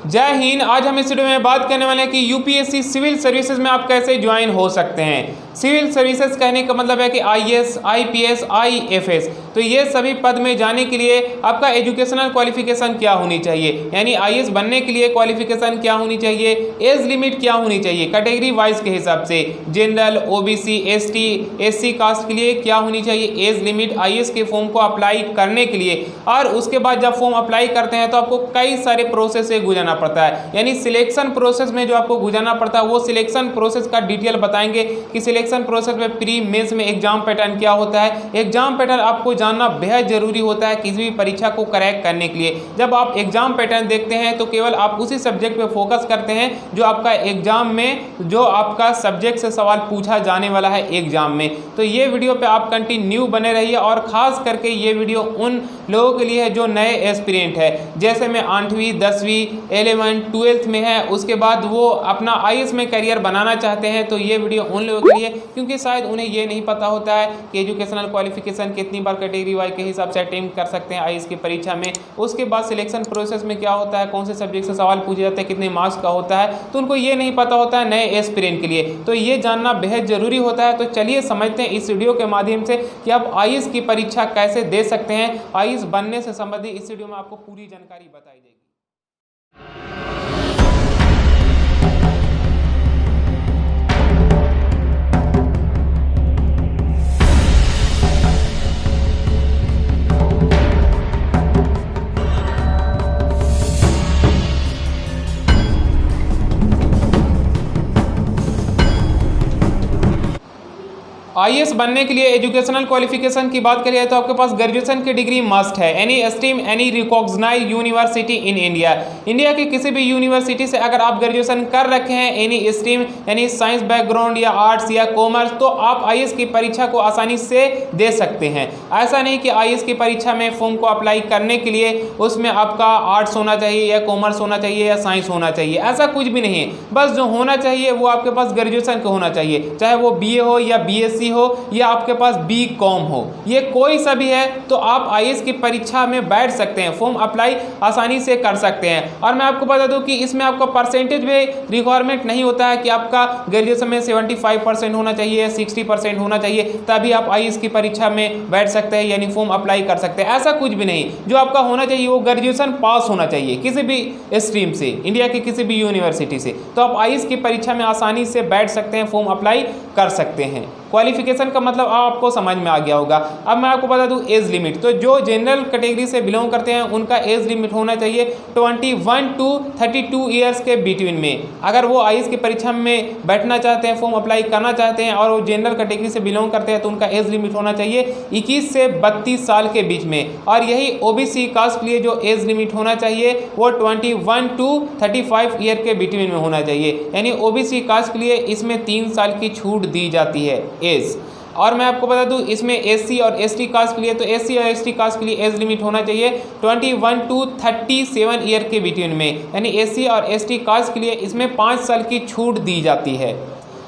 जय हिंद। आज हम इस वीडियो में बात करने वाले हैं कि यूपीएससी सिविल सर्विसेज में आप कैसे ज्वाइन हो सकते हैं। सिविल सर्विसेज कहने का मतलब है कि आईएएस, आईपीएस, आईएफएस। तो ये सभी पद में जाने के लिए आपका एजुकेशनल क्वालिफिकेशन क्या होनी चाहिए, यानी आईएएस बनने के लिए क्वालिफिकेशन क्या होनी चाहिए, एज लिमिट क्या होनी चाहिए कैटेगरी वाइज के हिसाब से, general, OBC, ST, SC caste के लिए क्या होनी चाहिए एज लिमिट आईएएस के फॉर्म को अप्लाई करने के लिए। और उसके बाद जब फॉर्म अप्लाई करते हैं तो आपको कई सारे प्रोसेस से गुजरना पड़ता है, यानी सिलेक्शन प्रोसेस में जो आपको गुजरना पड़ता है वो सिलेक्शन प्रोसेस का डिटेल बताएंगे कि सिलेक्शन प्रोसेस में प्री मेंस में एग्जाम पैटर्न क्या होता है। एग्जाम पैटर्न आपको जानना बेहद जरूरी होता है किसी भी परीक्षा को क्रैक करने के लिए। जब आप एग्जाम पैटर्न देखते हैं तो केवल आप उसी सब्जेक्ट पे फोकस करते हैं जो आपका एग्जाम में, जो आपका सब्जेक्ट से सवाल पूछा जाने वाला है एग्जाम में। तो ये वीडियो पे आप कंटिन्यू बने रहिए, और खास करके ये वीडियो उन लोगों के लिए है जो नए एस्पिरेंट है, जैसे मैं 8वीं 10वीं 11 12th में है, उसके बाद वो अपना आईएएस में करियर बनाना चाहते हैं। तो ये वीडियो उन लोगों के लिए, क्योंकि शायद उन्हें ये नहीं पता होता है कि एजुकेशनल क्वालिफिकेशन कितनी बार कैटेगरी वाइज के हिसाब से अटेम्प्ट कर सकते हैं आईएएस की परीक्षा में, उसके बाद सिलेक्शन प्रोसेस में क्या होता है, कौन से सब्जेक्ट से सवाल पूछे जाते हैं, कितने मार्क्स का होता है। तो उनको ये नहीं पता होता है नए एस्पिरेंट के लिए, तो ये जानना बेहद जरूरी होता है। तो चलिए समझते हैं इस वीडियो के माध्यम से कि आप आईएएस की परीक्षा कैसे दे सकते हैं। आईएएस बनने से संबंधित इस वीडियो में आपको पूरी जानकारी बताई जाएगी। आईएएस बनने के लिए एजुकेशनल क्वालिफिकेशन की बात करिए तो आपके पास ग्रेजुएशन की डिग्री मस्ट है, any stream any recognised university in India. India की किसी भी यूनिवर्सिटी से अगर आप ग्रेजुएशन कर रखे हैं एनी स्ट्रीम, यानी साइंस बैकग्राउंड या आर्ट्स या कॉमर्स, तो आप आईएएस की परीक्षा को आसानी से दे सकते हैं। ऐसा नहीं कि आईएएस की परीक्षा में फॉर्म को अप्लाई करने के लिए उसमें आपका आर्ट्स होना चाहिए या कॉमर्स होना चाहिए या साइंस होना चाहिए, ऐसा कुछ भी नहीं है। बस जो होना चाहिए वो आपके पास ग्रेजुएशन का होना चाहिए, चाहे वो बीए हो या बीएससी हो या आपके पास बीकॉम हो, ये कोई सा भी है तो आप आईएएस की परीक्षा में बैठ सकते हैं, फॉर्म अप्लाई आसानी से कर सकते हैं। और मैं आपको बता दूं कि इसमें आपका परसेंटेज भी रिक्वायरमेंट नहीं होता है कि आपका ग्रेजुएशन में 75% होना चाहिए, 60% होना चाहिए, तभी आप आईएएस की परीक्षा में बैठ सकते हैं, यानी फॉर्म अप्लाई कर सकते हैं। ऐसा कुछ भी नहीं, जो आपका होना चाहिए वो ग्रेजुएशन पास होना चाहिए किसी भी स्ट्रीम से, इंडिया की किसी भी यूनिवर्सिटी से, तो आप आईएएस की परीक्षा में आसानी से बैठ सकते हैं, फॉर्म अप्लाई कर सकते हैं। क्वालिफिकेशन का मतलब आपको समझ में आ गया होगा। अब मैं आपको बता दूं एज लिमिट, तो जो जनरल कैटेगरी से बिलोंग करते हैं उनका एज लिमिट होना चाहिए 21 to 32 ईयर्स के बिटवीन में। अगर वो आईएएस की परीक्षा में बैठना चाहते हैं, फॉर्म अप्लाई करना चाहते हैं और वो जनरल कैटेगरी से बिलोंग करते हैं तो उनका एज लिमिट होना चाहिए 21 से 32 साल के बीच में। और यही ओबीसी कास्ट के लिए जो एज लिमिट होना चाहिए वो 21 to 35 ईयर के बिटवीन में होना चाहिए, यानी ओबीसी कास्ट के लिए इसमें 3 साल की छूट दी जाती है एज। और मैं आपको बता दूं इसमें एससी और एसटी कास्ट के लिए, तो एससी और एसटी कास्ट के लिए एज लिमिट होना चाहिए 21 to 37 ईयर के बिटवीन में, यानी एससी और एसटी कास्ट के लिए इसमें 5 साल की छूट दी जाती है।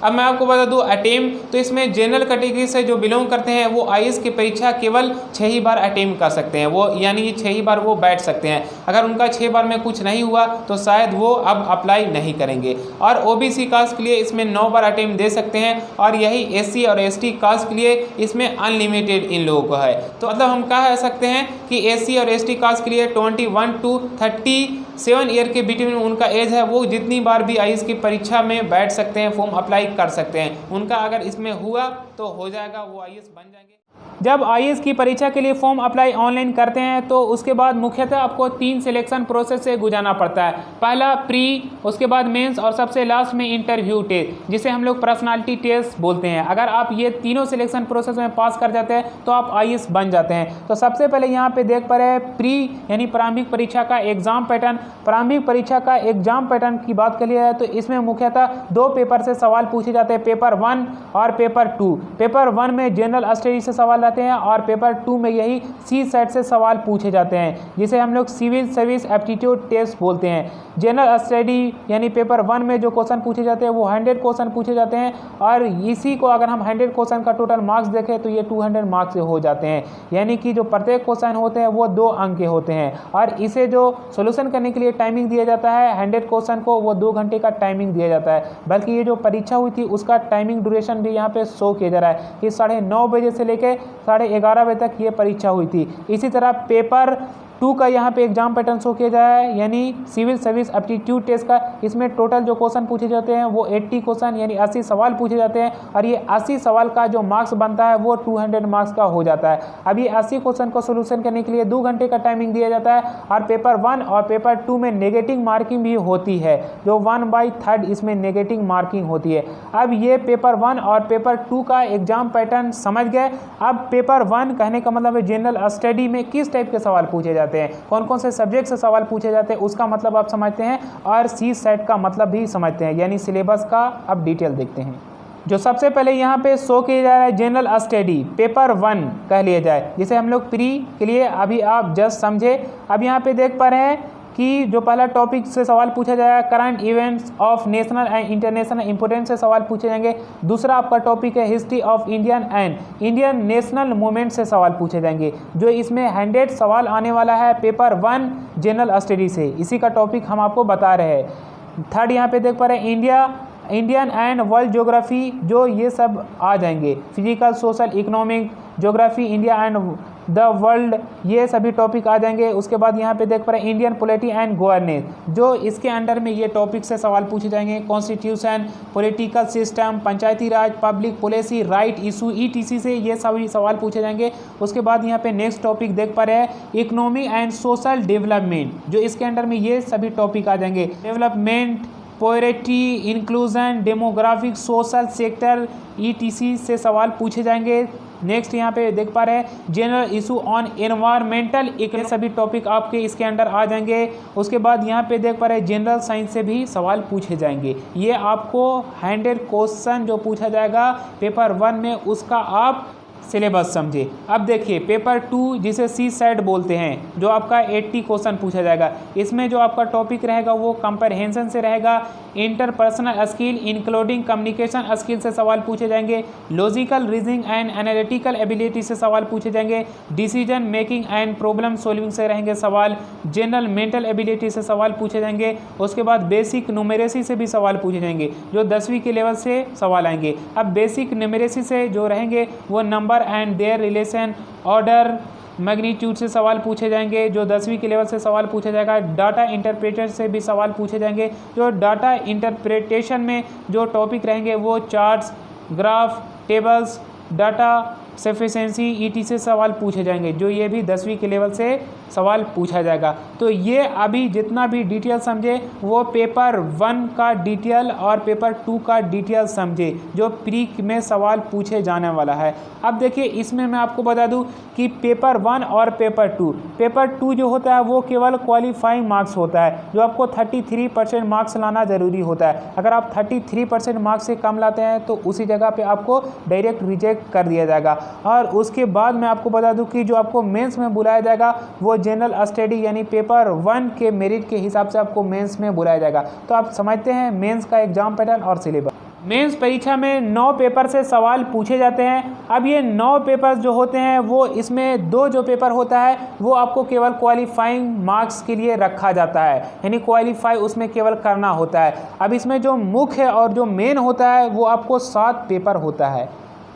अब मैं आपको बता दूं अटेम्प्ट, तो इसमें जनरल कैटेगरी से जो बिलोंग करते हैं वो आईएएस की परीक्षा केवल 6 ही बार अटेम्प्ट कर सकते हैं, वो यानी 6 ही बार वो बैठ सकते हैं। अगर उनका 6 बार में कुछ नहीं हुआ तो शायद वो अब अप्लाई नहीं करेंगे। और ओबीसी कास्ट के लिए इसमें 9 बार अटेम्प्ट दे सकते हैं, और यही एससी और एसटी कास्ट के लिए इसमें अनलिमिटेड इन लोगों को है। तो मतलब हम कह सकते हैं कि एससी और एसटी कास्ट के लिए 21 to 37 ईयर के बिटवीन उनका एज है, वो जितनी बार भी आईएएस की परीक्षा में बैठ सकते हैं, फॉर्म अप्लाई कर सकते हैं। उनका अगर इसमें हुआ तो हो जाएगा, वो आईएएस बन जाएंगे। जब आईएएस की परीक्षा के लिए फॉर्म अप्लाई ऑनलाइन करते हैं तो उसके बाद मुख्यतः आपको 3 सिलेक्शन प्रोसेस से गुजरना पड़ता है। पहला प्री, उसके बाद मेंस और सबसे लास्ट में इंटरव्यू टेस्ट, जिसे हम लोग पर्सनालिटी टेस्ट बोलते हैं। अगर आप ये तीनों सिलेक्शन प्रोसेस में पास कर जाते हैं तो आप आईएएस बन जाते हैं। तो सबसे पहले यहाँ पे देख पा रहे हैं प्री यानी प्रारंभिक परीक्षा का एग्जाम पैटर्न। प्रारंभिक परीक्षा का एग्जाम पैटर्न की बात कर लिया है तो इसमें मुख्यतः 2 पेपर से सवाल पूछे जाते हैं, पेपर 1 और पेपर 2। पेपर 1 में जनरल स्टडी से सवाल आते हैं और पेपर 2 में यही सी सेट से सवाल पूछे जाते हैं, जिसे हम लोग सिविल सर्विस एप्टीट्यूड टेस्ट बोलते हैं। जनरल स्टडी यानी पेपर 1 में जो क्वेश्चन पूछे जाते हैं वो 100 क्वेश्चन पूछे जाते हैं और इसी को अगर हम 100 क्वेश्चन का टोटल मार्क्स देखें तो ये 200 मार्क्स से हो जाते हैं, यानी कि जो प्रत्येक क्वेश्चन होते हैं वो 2 अंक के होते हैं और इसे जो सोल्यूशन करने के लिए टाइमिंग दिया जाता है 100 क्वेश्चन को वो 2 घंटे का टाइमिंग दिया जाता है। बल्कि ये जो परीक्षा हुई थी उसका टाइमिंग ड्यूरेशन भी यहाँ पे शो किया जा रहा है कि 9:30 बजे से लेकर 11:30 बजे तक ये परीक्षा हुई थी। इसी तरह पेपर 2 का यहाँ पे एग्जाम पैटर्न शो किया जा रहा है, यानी सिविल सर्विस एप्टीट्यूड टेस्ट का। इसमें टोटल जो क्वेश्चन पूछे जाते हैं वो 80 क्वेश्चन यानी 80 सवाल पूछे जाते हैं और ये 80 सवाल का जो मार्क्स बनता है वो 200 मार्क्स का हो जाता है। अब ये 80 क्वेश्चन को सोल्यूशन करने के लिए 2 घंटे का टाइमिंग दिया जाता है और पेपर 1 और पेपर 2 में नेगेटिव मार्किंग भी होती है, जो 1/3 इसमें नेगेटिव मार्किंग होती है। अब ये पेपर 1 और पेपर 2 का एग्जाम पैटर्न समझ गए। अब पेपर 1 कहने का मतलब है जनरल स्टडी में किस टाइप के सवाल पूछे जाते हैं, कौन कौन से सब्जेक्ट से सवाल पूछे जाते हैं उसका मतलब आप समझते हैं और सी सेट का मतलब भी समझते हैं, यानी सिलेबस का अब डिटेल देखते हैं। जो सबसे पहले यहाँ पे शो किया जा रहा है जनरल स्टडी पेपर 1 कह लिया जाए, जिसे हम लोग प्री के लिए अभी आप जस्ट समझे। अब यहाँ पे देख पा रहे हैं कि जो पहला टॉपिक से सवाल पूछा जाएगा current events of national and international importance से सवाल पूछे जाएंगे। दूसरा आपका टॉपिक है history of Indian and Indian national movement से सवाल पूछे जाएंगे, जो इसमें 100 सवाल आने वाला है पेपर 1 जनरल स्टडी से। इसी का टॉपिक हम आपको बता रहे हैं। थर्ड यहाँ पे देख पा रहे हैं इंडियन एंड वर्ल्ड ज्योग्राफी, जो ये सब आ जाएंगे। Physical, social, economic, geography, India and the world, ये सभी टॉपिक आ जाएंगे। उसके बाद यहाँ पे देख पा रहे हैं इंडियन पॉलिटी एंड गवर्नेंस, जो इसके अंडर में ये टॉपिक से सवाल पूछे जाएंगे। Constitution, political system, panchayati raj, public policy, right issue, ETC से ये सभी सवाल पूछे जाएंगे। उसके बाद यहाँ पे नेक्स्ट टॉपिक देख पा रहे हैं इकोनॉमी एंड सोशल डेवलपमेंट, जो इसके अंडर में ये सभी टॉपिक आ जाएंगे। Development, poverty, inclusion, demographic, social sector, ETC से सवाल पूछे जाएंगे। नेक्स्ट यहाँ पे देख पा रहे हैं जनरल इशू ऑन एनवायरमेंटल, ये सभी टॉपिक आपके इसके अंडर आ जाएंगे। उसके बाद यहाँ पे देख पा रहे हैं जनरल साइंस से भी सवाल पूछे जाएंगे। ये आपको 100 क्वेश्चन जो पूछा जाएगा पेपर 1 में उसका आप सिलेबस समझे। अब देखिए पेपर 2 जिसे सी सेट बोलते हैं, जो आपका 80 क्वेश्चन पूछा जाएगा। इसमें जो आपका टॉपिक रहेगा वो कंप्रहेंशन से रहेगा। Interpersonal skill including communication skill से सवाल पूछे जाएंगे। Logical reasoning and analytical ability से सवाल पूछे जाएंगे। Decision making and problem solving से रहेंगे सवाल। जनरल मेंटल एबिलिटी से सवाल पूछे जाएंगे। उसके बाद बेसिक न्यूमेरेसी से भी सवाल पूछे जाएंगे, जो 10वीं के लेवल से सवाल आएंगे। अब बेसिक न्यूमेरेसी से जो रहेंगे वो number and there relation, order, magnitude से सवाल पूछे जाएंगे, जो 10वीं के लेवल से सवाल पूछा जाएगा। डाटा इंटरप्रेटर से भी सवाल पूछे जाएंगे, जो डाटा इंटरप्रेटेशन में जो टॉपिक रहेंगे वो charts, graph, tables, data sufficiency, ET से सवाल पूछे जाएंगे, जो ये भी 10वीं के लेवल से सवाल पूछा जाएगा। तो ये अभी जितना भी डिटेल समझे वो पेपर 1 का डिटेल और पेपर 2 का डिटेल समझे, जो प्री में सवाल पूछे जाने वाला है। अब देखिए इसमें मैं आपको बता दूं कि पेपर 1 और पेपर 2 जो होता है वो केवल क्वालिफाइंग मार्क्स होता है, जो आपको 33% मार्क्स लाना ज़रूरी होता है। अगर आप 33% मार्क्स से कम लाते हैं तो उसी जगह पे आपको डायरेक्ट रिजेक्ट कर दिया जाएगा। और उसके बाद मैं आपको बता दूं कि जो आपको मेंस में बुलाया जाएगा वो जनरल स्टडी यानी पेपर 1 के मेरिट के हिसाब से आपको मेंस में बुलाया जाएगा। तो आप समझते हैं मेंस का एग्जाम पैटर्न और सिलेबस। मेंस परीक्षा में 9 पेपर से सवाल पूछे जाते हैं। अब ये 9 पेपर जो होते हैं वो इसमें 2 जो पेपर होता है वो आपको केवल क्वालिफाइंग मार्क्स के लिए रखा जाता है, यानी क्वालिफाई उसमें केवल करना होता है। अब इसमें जो मुख्य और जो मेन होता है वो आपको 7 पेपर होता है,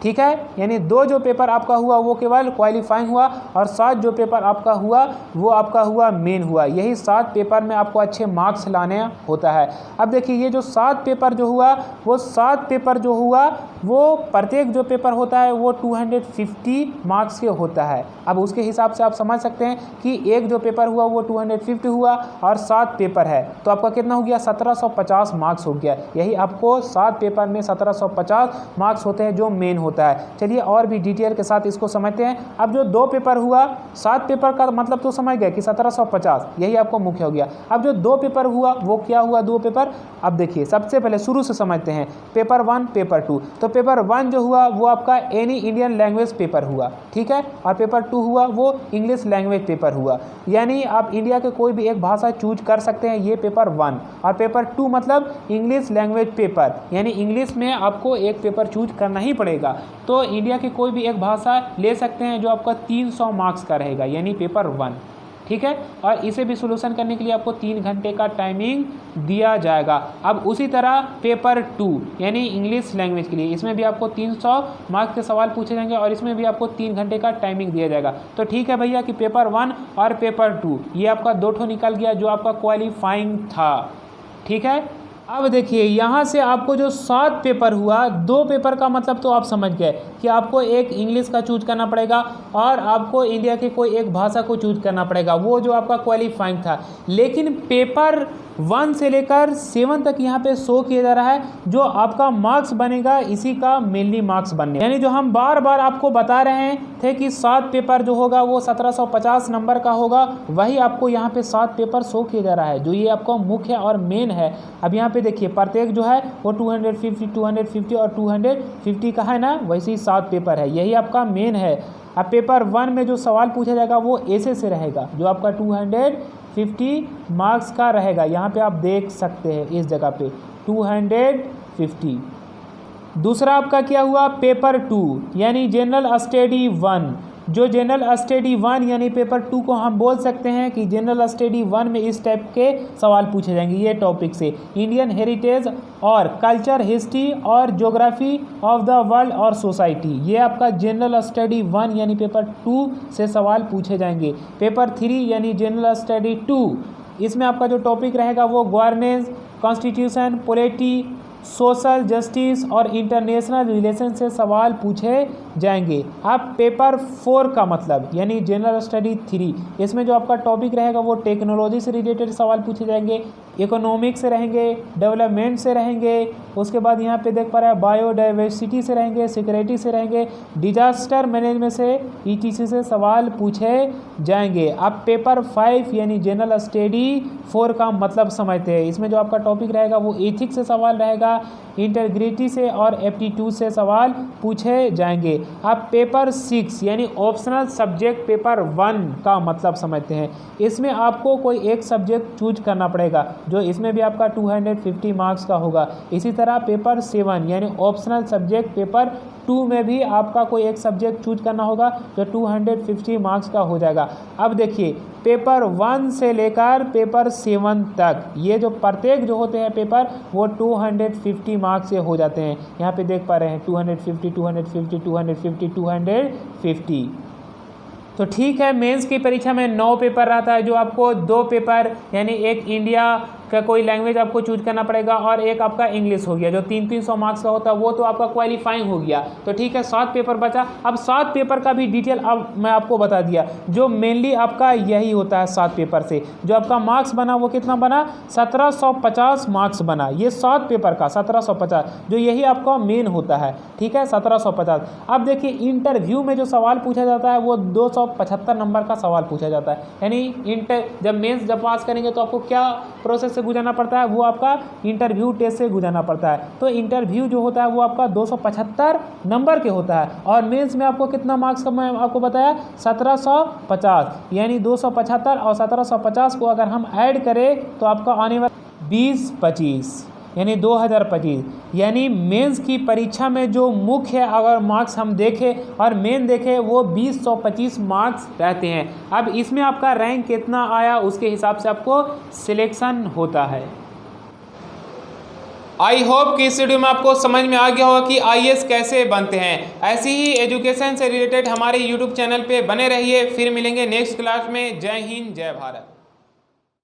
ठीक है। यानी 2 जो पेपर आपका हुआ वो केवल क्वालिफाइंग हुआ और 7 जो पेपर आपका हुआ वो आपका हुआ मेन हुआ। यही 7 पेपर में आपको अच्छे मार्क्स लाने होता है। अब देखिए ये जो 7 पेपर जो हुआ वो 7 पेपर जो हुआ वो प्रत्येक जो पेपर होता है वो 250 मार्क्स के होता है। अब उसके हिसाब से आप समझ सकते हैं कि एक जो पेपर हुआ वो 250 हुआ और 7 पेपर है तो आपका कितना हो गया, 1750 मार्क्स हो गया। यही आपको 7 पेपर में 1750 मार्क्स होते हैं जो मेन होता है। चलिए और भी डिटेल के साथ इसको समझते हैं। अब जो 2 पेपर हुआ, 7 पेपर का मतलब तो समझ गए कि 1750, यही आपको मुख्य हो गया। अब जो 2 पेपर हुआ वो क्या हुआ 2 पेपर, अब देखिए सबसे पहले शुरू से समझते हैं। पेपर 1 पेपर 2, तो पेपर 1 जो हुआ वो आपका एनी इंडियन लैंग्वेज पेपर हुआ, ठीक है, और पेपर 2 हुआ वो इंग्लिश लैंग्वेज पेपर हुआ। यानी आप इंडिया के कोई भी एक भाषा चूज कर सकते हैं, ये पेपर 1। और पेपर 2 मतलब इंग्लिश लैंग्वेज पेपर, यानी इंग्लिश में आपको एक पेपर चूज करना ही पड़ेगा। तो इंडिया की कोई भी एक भाषा ले सकते हैं जो आपका 300 मार्क्स का रहेगा, यानी पेपर 1, ठीक है। और इसे भी सोल्यूशन करने के लिए आपको 3 घंटे का टाइमिंग दिया जाएगा। अब उसी तरह पेपर 2 यानी इंग्लिश लैंग्वेज के लिए, इसमें भी आपको 300 मार्क्स के सवाल पूछे जाएंगे और इसमें भी आपको 3 घंटे का टाइमिंग दिया जाएगा। तो ठीक है भैया कि पेपर 1 और पेपर 2 ये आपका 2 ठो निकल गया जो आपका क्वालिफाइंग था, ठीक है। अब देखिए यहाँ से आपको जो 7 पेपर हुआ, 2 पेपर का मतलब तो आप समझ गए कि आपको एक इंग्लिश का चूज करना पड़ेगा और आपको इंडिया के कोई एक भाषा को चूज करना पड़ेगा, वो जो आपका क्वालिफाइंग था। लेकिन पेपर 1 से लेकर 7 तक यहाँ पे शो किया जा रहा है जो आपका मार्क्स बनेगा, इसी का मेनली मार्क्स बनने, यानी जो हम बार बार आपको बता रहे थे कि 7 पेपर जो होगा वो 1750 नंबर का होगा, वही आपको यहाँ पे 7 पेपर शो किया जा रहा है, जो ये आपका मुख्य और मेन है। अब यहाँ पे देखिए प्रत्येक जो है वो 250 250 और 250 का है ना, वैसे ही 7 पेपर है, यही आपका मेन है। अब पेपर 1 में जो सवाल पूछा जाएगा वो ऐसे से रहेगा जो आपका 250 मार्क्स का रहेगा। यहाँ पे आप देख सकते हैं इस जगह पे 250। दूसरा आपका क्या हुआ पेपर 2 यानी जनरल स्टडी 1, जो जनरल स्टडी 1 यानी पेपर 2 को हम बोल सकते हैं कि जनरल स्टडी 1 में इस टाइप के सवाल पूछे जाएंगे ये टॉपिक से, इंडियन हेरिटेज और कल्चर, हिस्ट्री और ज्योग्राफी ऑफ द वर्ल्ड और सोसाइटी, ये आपका जनरल स्टडी 1 यानी पेपर 2 से सवाल पूछे जाएंगे। पेपर 3 यानी जनरल स्टडी 2, इसमें आपका जो टॉपिक रहेगा वो governance, constitution, polity, social justice और इंटरनेशनल रिलेशन से सवाल पूछे जाएंगे। अब पेपर 4 का मतलब यानी जनरल स्टडी 3, इसमें जो आपका टॉपिक रहेगा वो टेक्नोलॉजी से रिलेटेड सवाल पूछे जाएंगे, इकोनॉमिक्स से रहेंगे, डेवलपमेंट से रहेंगे, उसके बाद यहाँ पे देख पा रहे हैं बायोडाइवर्सिटी से रहेंगे, सिक्योरिटी से रहेंगे, डिजास्टर मैनेजमेंट से, ETC से सवाल पूछे जाएंगे। अब पेपर 5 यानी जनरल स्टडी 4 का मतलब समझते हैं, इसमें जो आपका टॉपिक रहेगा वो एथिक्स से सवाल रहेगा, इंटीग्रिटी से और एप्टीट्यूड से सवाल पूछे जाएंगे। अब पेपर 6 यानी ऑप्शनल सब्जेक्ट पेपर 1 का मतलब समझते हैं, इसमें आपको कोई एक सब्जेक्ट चूज करना पड़ेगा जो इसमें भी आपका 250 मार्क्स का होगा। इसी तरह पेपर 7 यानी ऑप्शनल सब्जेक्ट पेपर 2 में भी आपका कोई एक सब्जेक्ट चूज करना होगा जो 250 मार्क्स का हो जाएगा। अब देखिए पेपर 1 से लेकर पेपर 7 तक ये जो प्रत्येक जो होते हैं पेपर वो 250 मार्क्स से हो जाते हैं। यहाँ पे देख पा रहे हैं 250 250 250 250। तो ठीक है, मेंस की परीक्षा में 9 पेपर रहता है जो आपको 2 पेपर यानी एक इंडिया का कोई लैंग्वेज आपको चूज करना पड़ेगा और एक आपका इंग्लिश हो गया जो 300 मार्क्स का होता है, वो तो आपका क्वालिफाइंग हो गया। तो ठीक है 7 पेपर बचा। अब 7 पेपर का भी डिटेल अब मैं आपको बता दिया, जो मेनली आपका यही होता है 7 पेपर से जो आपका मार्क्स बना वो कितना बना 1750 मार्क्स बना, ये 7 पेपर का 1750 जो यही आपका मेन होता है, ठीक है 1750। अब देखिए इंटरव्यू में जो सवाल पूछा जाता है वो 275 नंबर का सवाल पूछा जाता है, यानी जब मेंस जब पास करेंगे तो आपको क्या प्रोसेस गुजरना पड़ता है, वो आपका इंटरव्यू टेस्ट से गुजरना पड़ता है। तो इंटरव्यू जो होता है वो आपका 275 नंबर के होता है और मेंस में आपको कितना मार्क्स का मैं आपको बताया 1750, यानी 275 और 1750 को अगर हम ऐड करें तो आपका आने वाला 2025 यानी 2025। यानी मेंस की परीक्षा में जो मुख्य अगर मार्क्स हम देखें और मेन देखें वो 225 मार्क्स रहते हैं। अब इसमें आपका रैंक कितना आया उसके हिसाब से आपको सिलेक्शन होता है। आई होप कि इस वीडियो में आपको समझ में आ गया होगा कि IAS कैसे बनते हैं। ऐसी ही एजुकेशन से रिलेटेड हमारे YouTube चैनल पे बने रहिए। फिर मिलेंगे नेक्स्ट क्लास में। जय हिंद, जय भारत।